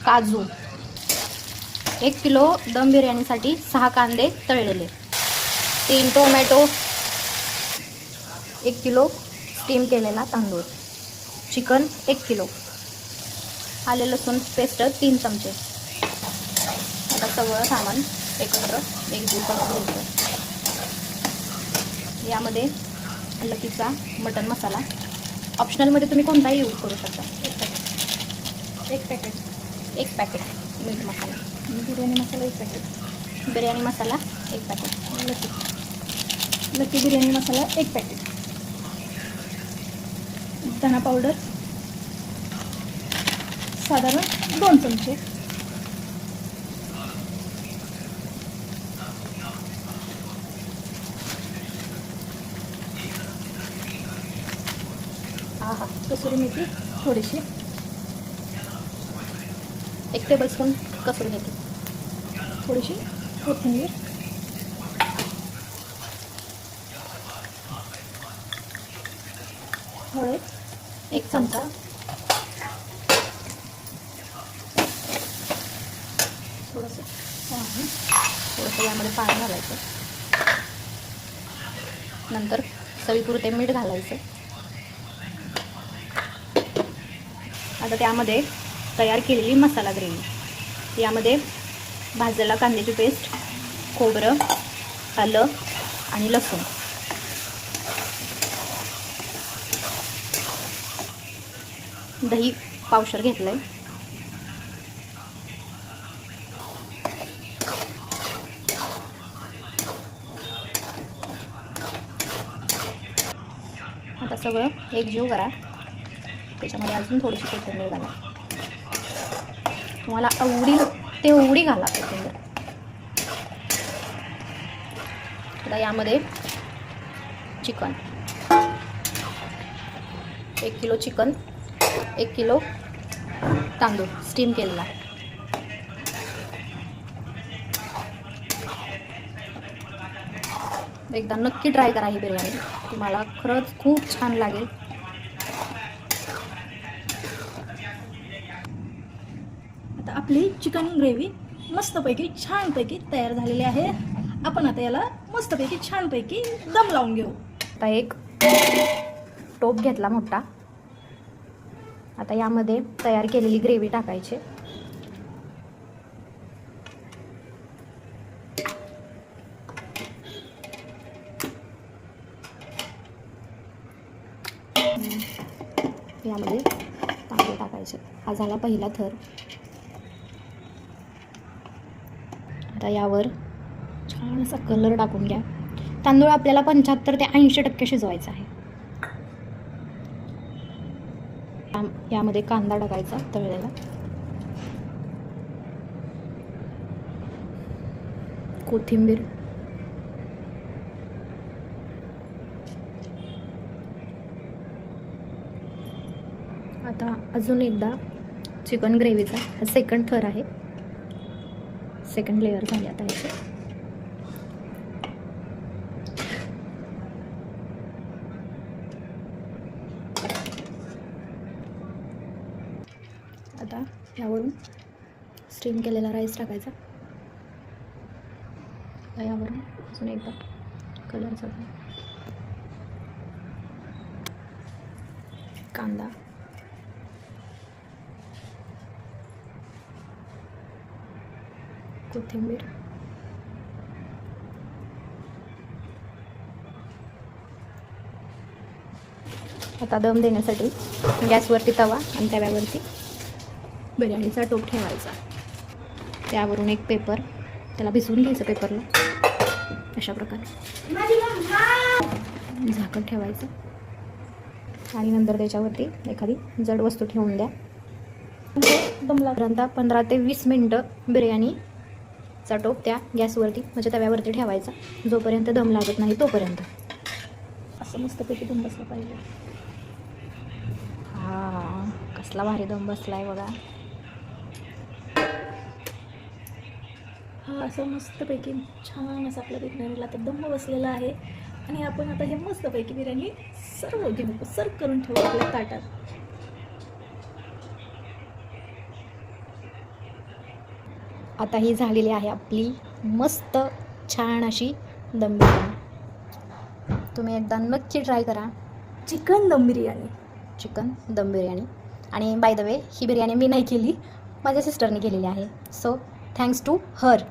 काजू, 1 किलो दम बिर्याणीसाठी 6 कांदे तळलेले, 3 टोमॅटो, 1 किलो स्टीम केलेला तांदूळ, चिकन 1 किलो, आले लसूण पेस्ट 3 चमचे. आता सगळं सामान एकत्र एकजीव करून घ्यायचं. यामध्ये लकीचा मटन मसाला, ऑप्शनलमध्ये तुम्ही कोणताही यूज करू शकता. एक पॅकेट मीठ मसाला, बिर्याणी मसाला 1 पॅकेट, बिर्याणी मसाला 1 पॅकेट, लकी बिर्याणी मसाला 1 पॅकेट, धना पावडर साधारण 2 चमचे, कसुरी मेथी थोडीशी, 1 टेबलस्पून कसुरी मेथी, थोडीशी कोथिंबीर, हळद 1 चमचा, थोडंसं यामध्ये पाणी घालायचं. नंतर चवीपुरते मीठ घालायचं. आता त्यामध्ये तयार केलेली मसाला ग्रेव्ही, यामध्ये भाजलेला कांद्याची पेस्ट, खोबरं, आलं आणि लसूण, दही पावशर घेतलं आहे. आता सगळं एकजीव करा. त्याच्यामध्ये अजून थोडीशी कोथिंबीर घाला, तुम्हाला आवडी तेवढी घाला कोथिंबीर. आता यामध्ये चिकन, 1 किलो चिकन, 1 किलो तांदूळ स्टीम केलेला, एकदा नक्की ट्राय करा ही बिर्याणी, तुम्हाला खरंच खूप छान लागेल. आता आपली चिकन ग्रेव्ही मस्तपैकी छानपैकी तयार झालेली आहे. आपण आता याला मस्तपैकी छानपैकी दम लावून घेऊ. आता एक टोप घेतला मोठा. आता यामध्ये तयार केलेली ग्रेव्ही टाकायची. यामध्ये तांदूळ टाकायचे. हा झाला पहिला थर. आता यावर छान असा कलर टाकून घ्या. तांदूळ आपल्याला 75 ते 80% शिजवायचा आहे. यामध्ये कांदा टाकायचा तळलेला, कोथिंबीर, आता अजून एकदा चिकन ग्रेव्हीचा हा सेकंड थर आहे, सेकंड लेअर झाली आता याची. आता यावरून स्टीम केलेला राईस टाकायचा. यावरून अजून एकदा कलरचा कांदा, कोथिंबीर, आता दम देण्यासाठी गॅसवरती तवा आणि तव्यावरती बिर्याणीचा टोप ठेवायचा. त्यावरून एक पेपर, त्याला भिजवून घ्यायचं पेपरला अशा प्रकारे, झाकण ठेवायचं आणि नंतर त्याच्यावरती एखादी जड वस्तू ठेवून द्या. दमलापर्यंत 15 ते 20 मिनटं बिर्याणीचा टोप त्या गॅसवरती म्हणजे तव्यावरती ठेवायचा, जोपर्यंत दम लागत नाही तोपर्यंत. असं मस्तपैकी दम बसला पाहिजे. हा कसला भारी दम बसलाय बघा. हा असं मस्तपैकी छान असं आपल्या बिर्याणीला तर दम बसलेला आहे. आणि आपण आता हे मस्तपैकी बिर्याणी सर्व करून ठेवू आपल्या ताटात. आता ही झालेली आहे आपली मस्त छान अशी दम बिर्याणी. तुम्ही एकदा नक्की ट्राय करा चिकन दम बिर्याणी. चिकन दम बिर्याणी. आणि बाय द वे ही बिर्याणी मी नाही केली, माझ्या सिस्टरने केलेली आहे. So thanks to her.